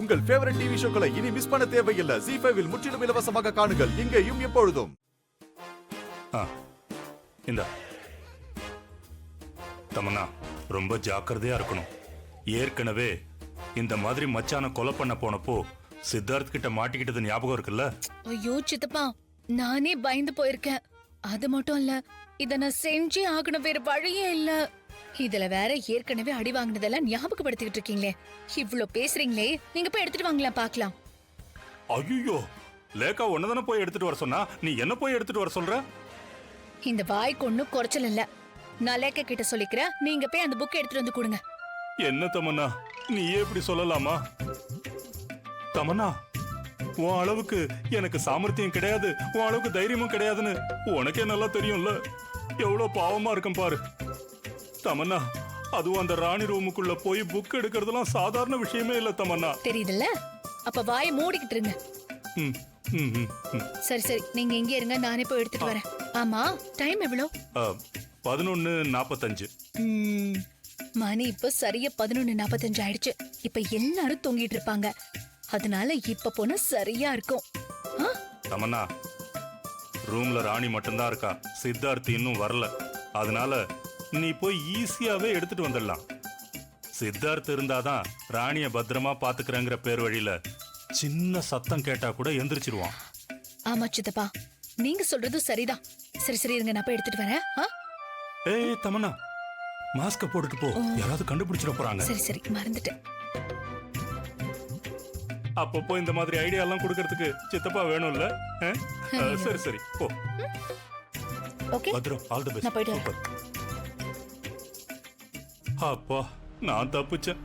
உங்கள் favourite TV ஷோக்களை இனி miss பண்ண தேவையில்லை. ZEE5 இல் முற்றிலும் இலவசமாக காணுங்கள். இங்கேயும் எப்பொழுதும். தமன்னா, ரொம்ப ஜாக்கிரதையா இருக்கணும். ஏற்கனவே இந்த மாதிரி மச்சான கொலை பண்ண போனப்போ சித்தார்த் கிட்ட மாட்டிக்கிட்டது ஞாபகம் இருக்குல்ல? ஐயோ சித்தப்பா, நானே பயந்து போயிருக்கேன். அது மட்டும் இல்ல, இத நான் செஞ்சே ஆகணும், வேற வழியே இல்ல. இதுல வேற ஏற்கனவே அடி வாங்கினதெல்லாம் ஞாபகப்படுத்திக்கிட்டு இருக்கீங்களே. இவ்ளோ பேசுறீங்களே, நீங்க போய் எடுத்துட்டு வாங்களா பாக்கலாம். ஐயோ, லேக்கா ஒன்னதானே போய் எடுத்துட்டு வர சொன்னா, நீ என்ன போய் எடுத்துட்டு வர சொல்ற? இந்த வாய்க்கு ஒண்ணும் குறைச்சல் இல்ல. நான் லேக்கா கிட்ட சொல்லிக்கிறேன், நீங்க போய் அந்த புக்கை எடுத்துட்டு வந்து கொடுங்க. என்ன தமன்னா, நீயே இப்படி சொல்லலாமா? தமன்னா, உன் அளவுக்கு எனக்கு சாமர்த்தியம் கிடையாது, உன் அளவுக்கு தைரியமும் கிடையாதுன்னு உனக்கே நல்லா தெரியும்ல. எவ்வளவு பாவமா இருக்கும் பாரு. தமன்னா, அதுவும் அந்த ராணி ரூமுக்குள்ள போய் புக் எடுக்கிறதுலாம் சாதாரண விஷயமே இல்ல தமன்னா. தெரியுதுல்ல? அப்ப வாயை மூடிக்கிட்டு இருங்க. சரி சரி, நீங்க இங்க இருங்க, நானே போய் எடுத்துட்டு வரேன். ஆமா, டைம் எவ்வளவு? 11:45. மணி இப்ப சரியா 11:45 ஆயிடுச்சு. இப்ப எல்லாரும் தூங்கிட்டு இருப்பாங்க. அதனால இப்ப போனா சரியா இருக்கும். தமன்னா, ரூம்ல ராணி மட்டும்தான் இருக்கா, சித்தார்த் இன்னும் வரல. அதனால நீ போய் ஈஸியாவே எடுத்துட்டு வந்துடலாம். சித்தார்த் இருந்தாதான் ராணிய பத்திரமா பாத்துக்கிறேங்கிற பேர் வழியில சின்ன சத்தம் கேட்டா கூட எந்திரிச்சிருவான். ஆமா சித்தப்பா, நீங்க சொல்றது சரிதான். சரி சரி இருங்க, நான் போய் எடுத்துட்டு வரேன். ஏய் தமன்னா, மாஸ்க போட்டுட்டு போ, யாராவது கண்டுபிடிச்சிட போறாங்க. சரி சரி, மறந்துட்டேன். அப்பப்போ இந்த மாதிரி ஐடியா எல்லாம் கொடுக்கறதுக்கு சித்தப்பா வேணும்ல? சரி சரி, போ. ஓகே பத்ரம், ஆல் தி பெஸ்ட். நான் போயிட்டு வரேன். அப்பா, நான் தப்பிச்சேன்.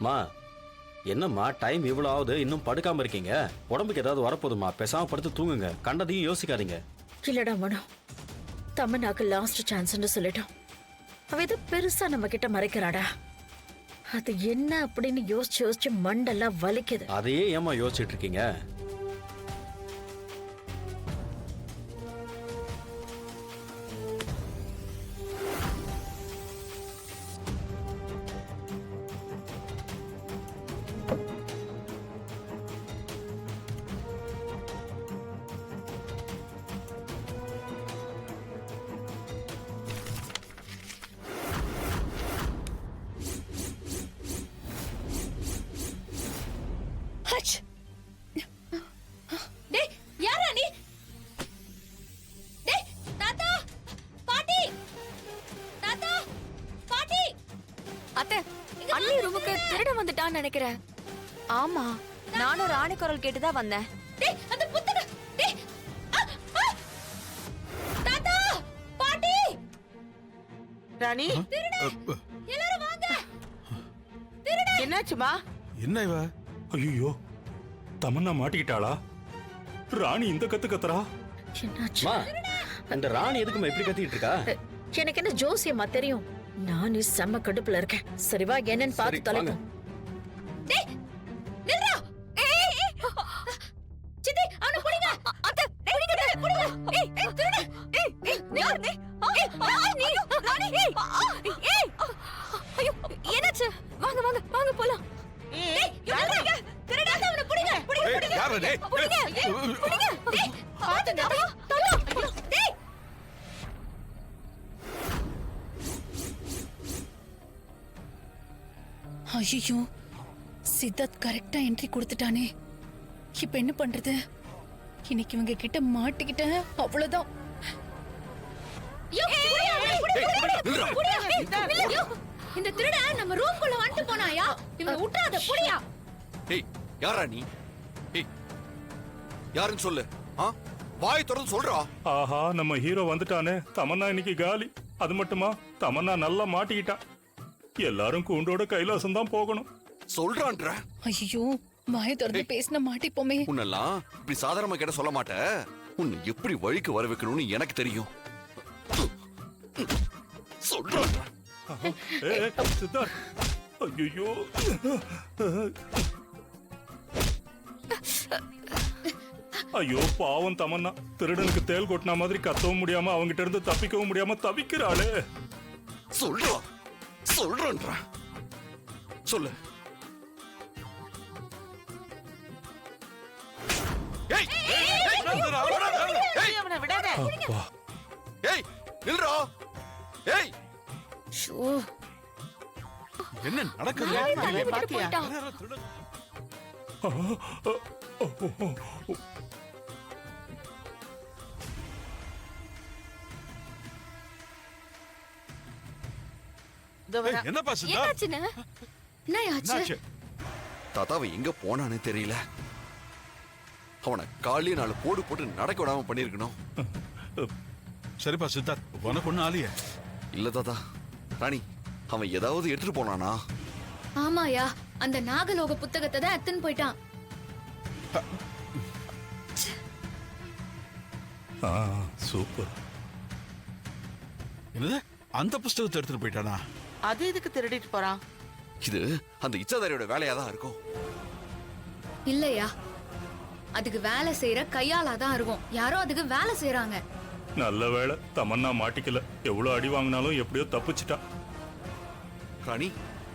மா, என்னம்மா டைம் இவ்வளோ ஆகுது, இன்னும் படுக்காம இருக்கீங்க? உடம்புக்கு ஏதாவது வரப்போதுமா? பேசாம படுத்து தூங்குங்க, கண்டதையும் யோசிக்காதீங்க. இல்லடா மனோ, தமன்னாக்கு லாஸ்ட் சான்ஸ்னு சொல்லிட்டோம். அவ ஏதோ பெருசா நம்ம கிட்ட மறைக்கிறாடா. அது என்ன அப்படின்னு யோசிச்சு யோசிச்சு மண்டெல்லாம் வலிக்குது. அதையே ஏமா யோசிச்சுட்டு இருக்கீங்க? டேய், யாரா நீ? டேய், தாத்தா, பாட்டி, தாத்தா, பாட்டி. அத்தை, அண்ணி ரூமுக்கு திருட வந்துட்டான்னு நினைக்கிறேன். ஆமா, நானும் ராணி குரல் கேட்டுதான் வந்தேன். டேய், அந்த புத்தக. டேய், தாத்தா, பாட்டி. ராணி, எல்லாரும் வாங்க. என்னாச்சுமா? என்ன இவ? ஐயோ, தமன்னா மாட்டிக்கிட்டாளா? ராணி இந்த கத்து கத்துறா. என்னாச்சு? மா, இந்த ராணி எதுக்குமா இப்படி கத்திட்டு இருக்கா? எனக்கு என்ன ஜோசியமா தெரியும்? நான் நீ செம்ம கடுப்புல இருக்கேன். சரிவா, என்னன்னு சரி, பார்த்து வாங்க. தொலைக்கும். டேய், நில்றா. சித்தி, அவனை புடிங்க. அத்தை, புடிங்க, புடிங்க. ஏய், திருடு. ஏய், யார் நீ? யார் நீ? ராணி. ஏய், ஐயோ, என்னாச்சு? வாங்க வாங்க வாங்க போலாம். டேய், யாருங்க? திருடா, அவனை புடிங்க. புடிங்க, புடிங்க. யாரு டேய்? புடிங்க. புடிங்க. டேய், பாத்து தாத்தா. டேய். ஐயோ, சித்தார்த் கரெக்டா என்ட்ரி கொடுத்துட்டானே. இப்ப என்ன பண்றது? இன்னைக்கு இவங்க கிட்ட மாட்டிக்கிட்ட அவ்வளவுதான். இந்த திருடன் நம்ம ரூம்குள்ள வந்துட்டு போனாயா? இவனை விட்டுறாத, புடியா. ஏய், யாரா நீ? ஏய், யாருன்னு சொல்லு. வாய் திறந்து சொல்றா. ஆஹா, நம்ம ஹீரோ வந்துட்டானே. தமன்னா இன்னைக்கு காலி. அது மட்டுமா, தமன்னா நல்லா மாட்டிக்கிட்டா. எல்லாரும் கூண்டோட கைலாசம் தான் போகணும். சொல்றான்ற. ஐயோ, வாயை திறந்து பேசின மாட்டிப்போமே. உன்னெல்லாம் இப்படி சாதாரணமா கேட்ட சொல்ல மாட்டேன். உன்னை எப்படி வழிக்கு வர வைக்கணும்னு எனக்கு தெரியும். சொல்றான்ற. சித்தார்த், ஐயோ, ஐயோ பாவம் தமன்னா. திருடனுக்கு தேல் கொட்டின மாதிரி கத்தவும் முடியாம அவங்கிட்ட இருந்து தப்பிக்கவும் முடியாம தவிக்கிறாளே. சொல்றா, சொல்றன்ற. சொல்லு. ஏய், அவனை விடாத. அப்பா, ஏய், நில்றா. ஏய், ஷோ, என்ன நடக்குது? அவன் பாத்தியா? இதோ வரா. என்னப்பா சித்தா? என்னாச்சுன்னு? என்னாச்சு? தாத்தாவை எங்க போனான்னு தெரியல. அவனை காலையே 4 போடு போட்டு நடக்க விடாம பண்ணிருக்கணும். சரிப்பா சித்தார்த், உனக்கு ஒண்ணும் ஆலியே? இல்ல தாத்தா. ராணி, அவன் ஏதாவது எடுத்துட்டு போனானா? ஆமாயா, அந்த நாகலோக புத்தகத்தை தான் எடுத்துன்னு போயிட்டான். சூப்பர். என்னது, அந்த புஸ்தகத்தை எடுத்துட்டு போயிட்டானா? அது எதுக்கு திருடிட்டு போறான்? இது அந்த இச்சாதாரியோட வேலையா தான் இருக்கும். இல்லையா, அதுக்கு வேலை செய்யற கையாலாதான் இருக்கும். யாரோ அதுக்கு வேலை செய்யறாங்க. நல்ல வேளை தமன்னா மாட்டிக்கல. எவ்வளவு அடி வாங்கினாலும் எப்படியோ தப்பிச்சிட்டா. ராணி,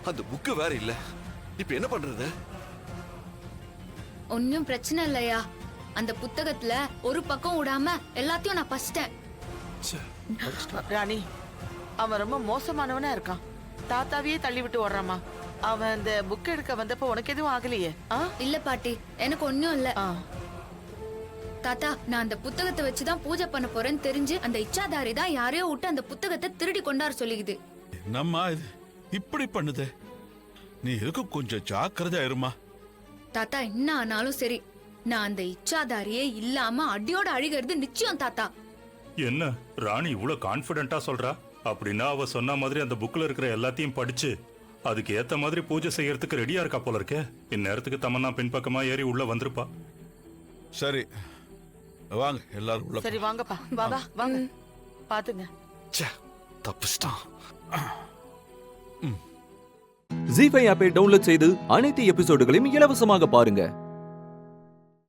அந்த புக்கு வேற இல்ல. இப்ப என்ன பண்றது? ஒன்னும் பிரச்சனை இல்லையா. அந்த புத்தகத்துல ஒரு பக்கம் விடாம எல்லாத்தையும் நான் பசிட்டேன். ராணி, அவன் ரொம்ப மோசமானவனா இருக்கான். தாத்தாவையே தள்ளி விட்டு ஓடுறாமா. அவன் அந்த புக் எடுக்க வந்தப்ப உனக்கு எதுவும் ஆகலையே? இல்ல பாட்டி, எனக்கு ஒன்னும் இல்ல. ஆ. தாத்தா, நான் அந்த புத்தகத்தை வச்சுதான் பூஜை பண்ண போறேன்னு தெரிஞ்சு அந்த இச்சாதாரி தான் யாரையோ விட்டு அந்த புத்தகத்தை திருடி கொண்டார சொல்லிக்குது. என்னம்மா இது இப்படி பண்ணுது? நீ எதுக்கும் கொஞ்சம் ஜாக்கிரதையா இருமா. தாத்தா, என்ன ஆனாலும் சரி, நான் அந்த இச்சாதாரியே இல்லாம அடியோட அழிகிறது நிச்சயம் தாத்தா. என்ன ராணி இவ்வளவு கான்பிடென்ட்டா சொல்றா? அப்படின்னா அவ சொன்ன மாதிரி அந்த புக்ல இருக்கிற எல்லாத்தையும் படிச்சு அதுக்கு ஏத்த மாதிரி பூஜை செய்யறதுக்கு ரெடியா இருக்கா போல இருக்கே. இந்நேரத்துக்கு தமன்னா பின்பக்கமா ஏறி உள்ள வந்திருப்பா. சரி வாங்க எல்லாரும் உள்ள. சரி வாங்கப்பா, வா வா வாங்க. பாத்துங்க. தப்பிச்சிட்டான். ஜீ5 ஆப்பை டவுன்லோட் செய்து அனைத்து எபிசோடுகளையும் இலவசமாக பாருங்க.